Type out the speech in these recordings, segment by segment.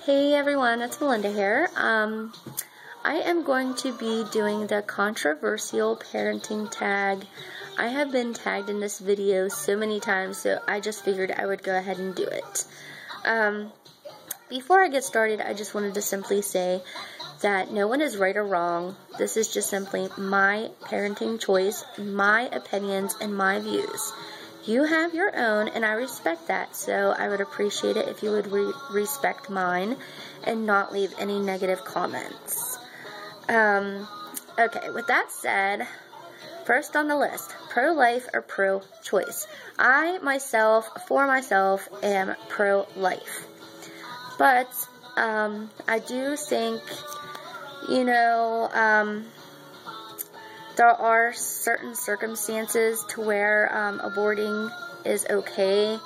Hey everyone, it's Melinda here. I am going to be doing the controversial parenting tag. I have been tagged in this video so many times, so I just figured I would go ahead and do it. Before I get started, I just wanted to simply say that no one is right or wrong. This is just simply my parenting choice, my opinions, and my views. You have your own, and I respect that, so I would appreciate it if you would respect mine and not leave any negative comments. Okay, with that said, first on the list, pro-life or pro-choice. I, for myself, am pro-life. But, I do think, there are certain circumstances to where aborting is okay.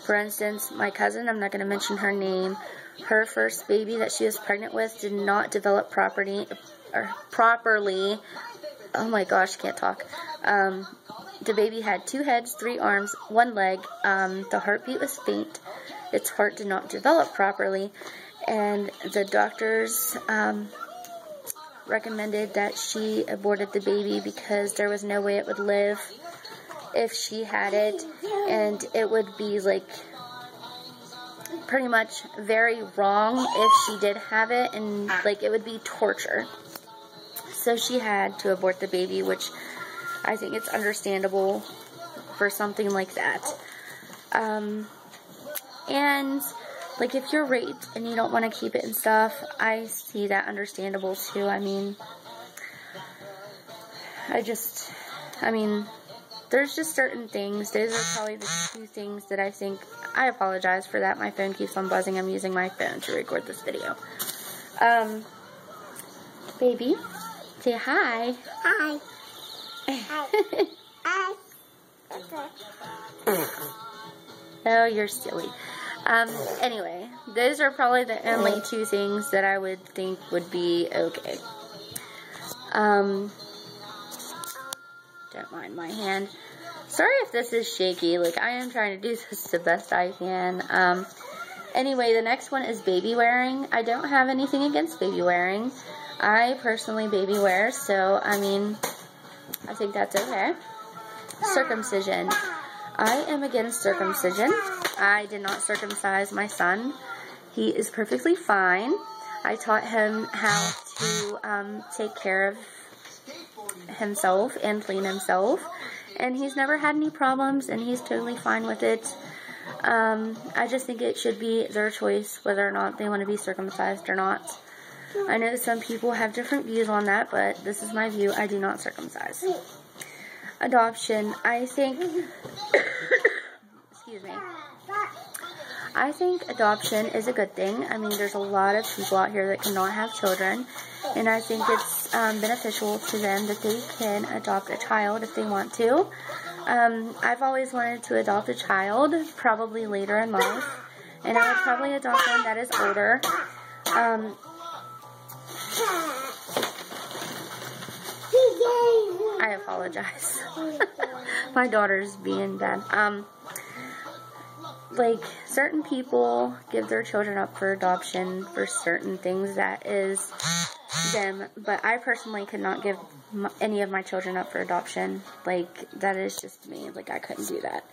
For instance, my cousin, I'm not going to mention her name, her first baby that she was pregnant with did not develop properly. Oh my gosh, can't talk. The baby had 2 heads, 3 arms, 1 leg. The heartbeat was faint. Its heart did not develop properly. And the doctors recommended that she aborted the baby because there was no way it would live if she had it, and it would be like pretty much very wrong if she did have it, and like it would be torture. So she had to abort the baby, which I think it's understandable for something like that. And like, if you're raped and you don't want to keep it and stuff, I see that understandable too. I mean, there's just certain things. Those are probably the 2 things that I think. I apologize for that. My phone keeps on buzzing. I'm using my phone to record this video. Baby, say hi. Hi. Hi. Oh, you're silly. Anyway, those are probably the only 2 things that I would think would be okay. Don't mind my hand. Sorry if this is shaky, like, I am trying to do this the best I can. Anyway, the next one is baby wearing. I don't have anything against baby wearing. I personally baby wear, so, I mean, I think that's okay. Circumcision. I am against circumcision. I did not circumcise my son. He is perfectly fine. I taught him how to take care of himself and clean himself, and he's never had any problems, and he's totally fine with it. I just think it should be their choice whether or not they want to be circumcised or not. I know some people have different views on that, but this is my view. I do not circumcise. Adoption. I think excuse me. I think adoption is a good thing. I mean, there's a lot of people out here that cannot have children, and I think it's beneficial to them that they can adopt a child if they want to. I've always wanted to adopt a child, probably later in life, and I would probably adopt one that is older. I apologize. My daughter's being bad. Like, certain people give their children up for adoption for certain things. That is them. But I personally could not give any of my children up for adoption. Like, that is just me. Like, I couldn't do that.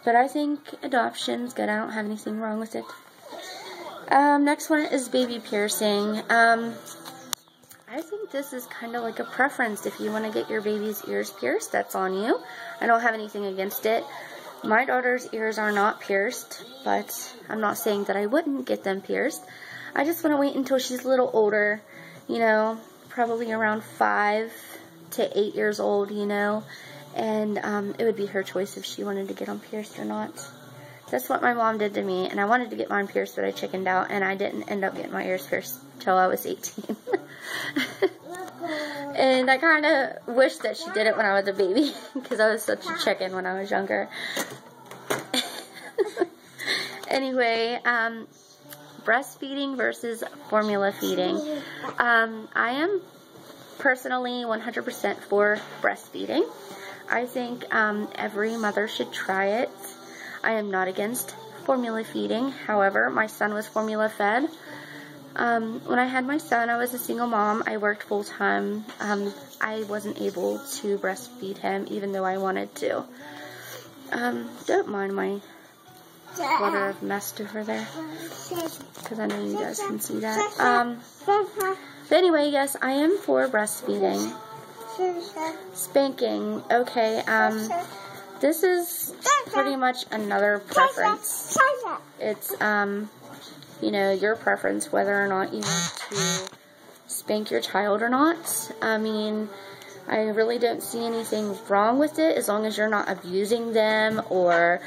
But I think adoption's good. I don't have anything wrong with it. Next one is baby piercing. I think this is kind of like a preference. If you want to get your baby's ears pierced, that's on you. I don't have anything against it. My daughter's ears are not pierced, but I'm not saying that I wouldn't get them pierced. I just want to wait until she's a little older, probably around 5 to 8 years old, and it would be her choice if she wanted to get them pierced or not. That's what my mom did to me, and I wanted to get mine pierced, but I chickened out, and I didn't end up getting my ears pierced till I was 18. And I kind of wish that she did it when I was a baby, because I was such a chicken when I was younger. Anyway, breastfeeding versus formula feeding. I am personally 100% for breastfeeding. I think every mother should try it. I am not against formula feeding. However, my son was formula fed, When I had my son, I was a single mom. I worked full time. I wasn't able to breastfeed him, even though I wanted to. Don't mind my water I've messed over there, because I know you guys can see that. But anyway, yes, I am for breastfeeding. Spanking, okay, this is pretty much another preference. It's, you know, your preference whether or not you want to spank your child or not. I mean, I really don't see anything wrong with it as long as you're not abusing them or,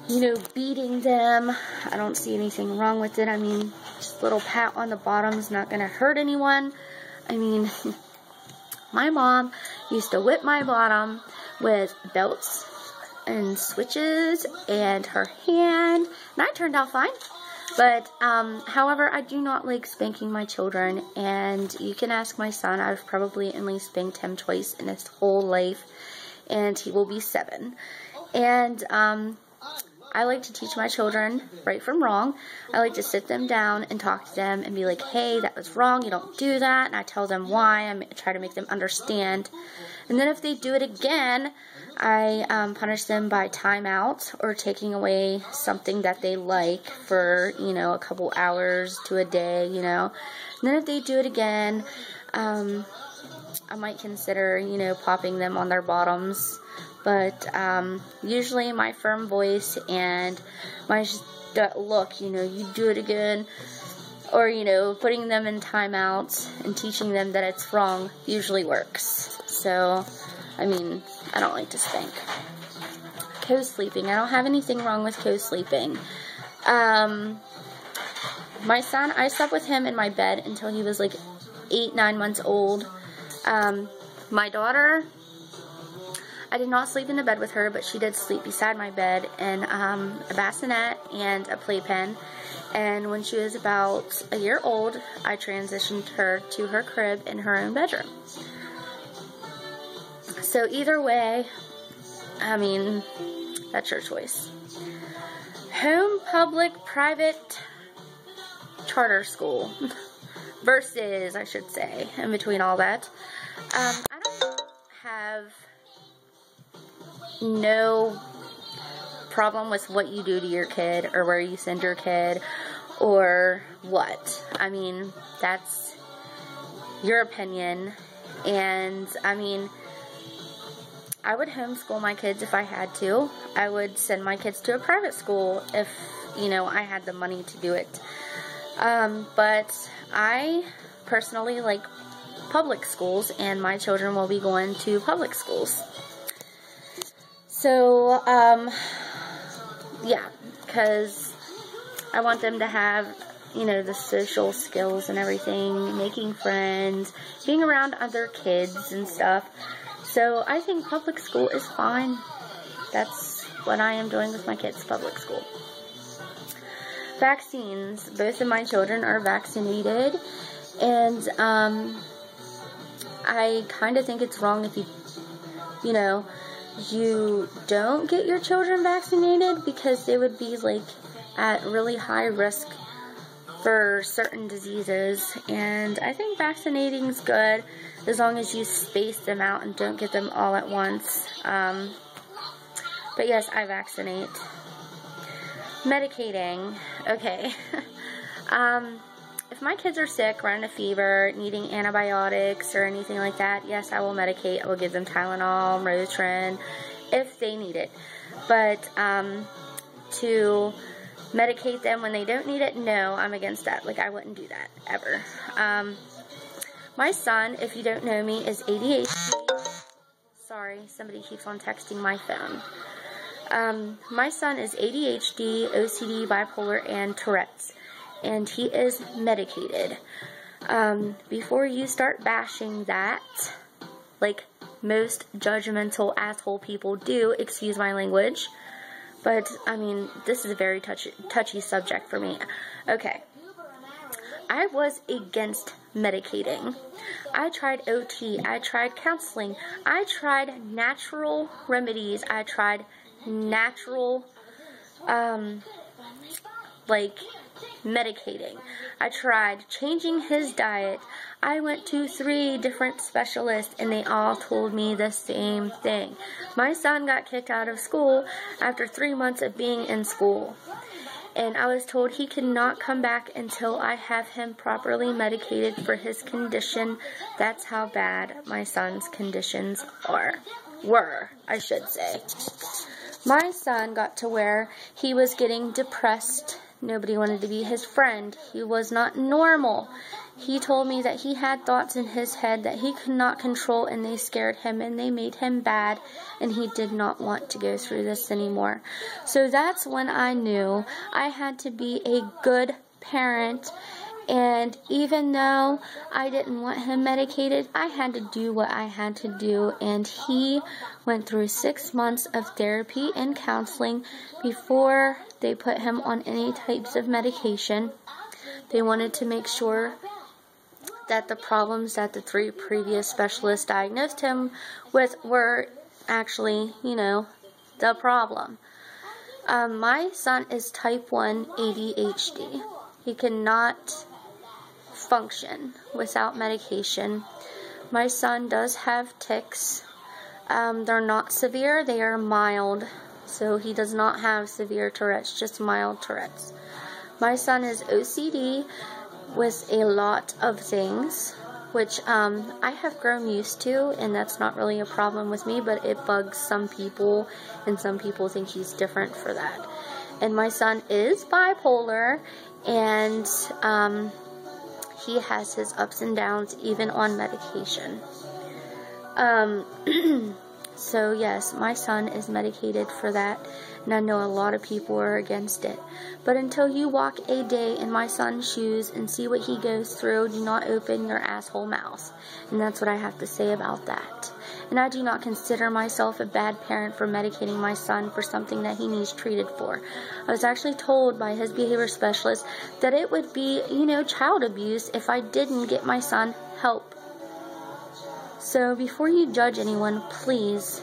you know, beating them. I don't see anything wrong with it. I mean, just a little pat on the bottom is not going to hurt anyone. I mean, my mom used to whip my bottom with belts and switches and her hand, and I turned out fine. But, however, I do not like spanking my children, and you can ask my son. I've probably only spanked him twice in his whole life, and he will be 7. And, I like to teach my children right from wrong. I like to sit them down and talk to them and be like, hey, that was wrong, you don't do that, and I tell them why. I try to make them understand. And then if they do it again, I punish them by timeout or taking away something that they like for, you know, a couple hours to a day, you know. And then if they do it again, I might consider, you know, popping them on their bottoms. But usually my firm voice and my look, you know, you do it again, or, you know, putting them in timeouts and teaching them that it's wrong usually works. So, I mean, I don't like to spank. Co-sleeping. I don't have anything wrong with co-sleeping. My son, I slept with him in my bed until he was like 8-9 months old. My daughter, I did not sleep in the bed with her, but she did sleep beside my bed in a bassinet and a playpen. And when she was about a year old, I transitioned her to her crib in her own bedroom. So either way, I mean, that's your choice. Home, public, private, charter school. Versus, I should say, in between all that. I don't have no problem with what you do to your kid or where you send your kid or what. I mean, that's your opinion. And, I mean, I would homeschool my kids if I had to. I would send my kids to a private school if, you know, I had the money to do it. But I personally like public schools, and my children will be going to public schools. So, yeah, because I want them to have, you know, the social skills and everything, making friends, being around other kids and stuff. So I think public school is fine. That's what I am doing with my kids, public school. Vaccines. Both of my children are vaccinated, and I kind of think it's wrong if you know, you don't get your children vaccinated, because they would be like at really high risk for certain diseases. And I think vaccinating's good as long as you space them out and don't get them all at once. But yes, I vaccinate. Medicating. Okay. If my kids are sick, running a fever, needing antibiotics or anything like that, yes, I will medicate. I will give them Tylenol, Motrin, if they need it. But to medicate them when they don't need it, no, I'm against that. Like, I wouldn't do that, ever. My son, if you don't know me, is ADHD. Sorry, somebody keeps on texting my phone. My son is ADHD, OCD, bipolar, and Tourette's, and he is medicated. Before you start bashing that, like most judgmental asshole people do, excuse my language, but, I mean, this is a very touchy subject for me. Okay. I was against medicating. I tried OT, I tried counseling, I tried natural remedies, I tried natural, like, medicating. I tried changing his diet. I went to 3 different specialists and they all told me the same thing. My son got kicked out of school after 3 months of being in school. And I was told he could not come back until I have him properly medicated for his condition. That's how bad my son's conditions were, I should say. My son got to where he was getting depressed. Nobody wanted to be his friend. He was not normal. He told me that he had thoughts in his head that he could not control, and they scared him and they made him bad, and he did not want to go through this anymore. So that's when I knew I had to be a good parent. And even though I didn't want him medicated, I had to do what I had to do. And he went through 6 months of therapy and counseling before they put him on any types of medication. They wanted to make sure that the problems that the 3 previous specialists diagnosed him with were actually, the problem. My son is type 1 ADHD. He cannot function without medication. My son does have tics. They're not severe, they are mild. So he does not have severe Tourette's, just mild Tourette's. My son is OCD with a lot of things, which I have grown used to, and that's not really a problem with me, but it bugs some people, and some people think he's different for that. And my son is bipolar, and he has his ups and downs even on medication. So yes, my son is medicated for that, and I know a lot of people are against it. But until you walk a day in my son's shoes and see what he goes through, do not open your asshole mouth. And that's what I have to say about that. And I do not consider myself a bad parent for medicating my son for something that he needs treated for. I was actually told by his behavior specialist that it would be, child abuse if I didn't get my son help. So before you judge anyone, please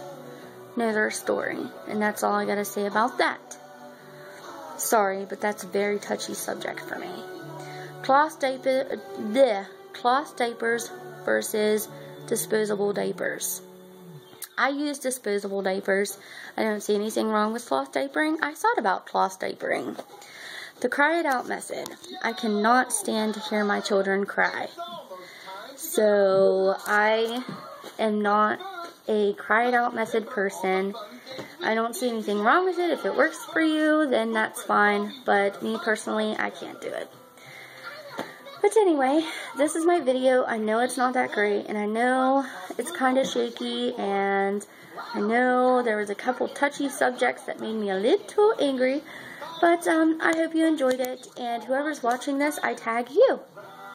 know their story. And that's all I gotta say about that. Sorry, but that's a very touchy subject for me. Cloth diapers versus disposable diapers. I use disposable diapers. I don't see anything wrong with cloth diapering. I thought about cloth diapering. The cry it out method. I cannot stand to hear my children cry. So I am not a cry it out method person. I don't see anything wrong with it. If it works for you, then that's fine. But me personally, I can't do it. But anyway, this is my video. I know it's not that great, and I know it's kind of shaky, and I know there was a couple touchy subjects that made me a little angry. But I hope you enjoyed it, and whoever's watching this, I tag you.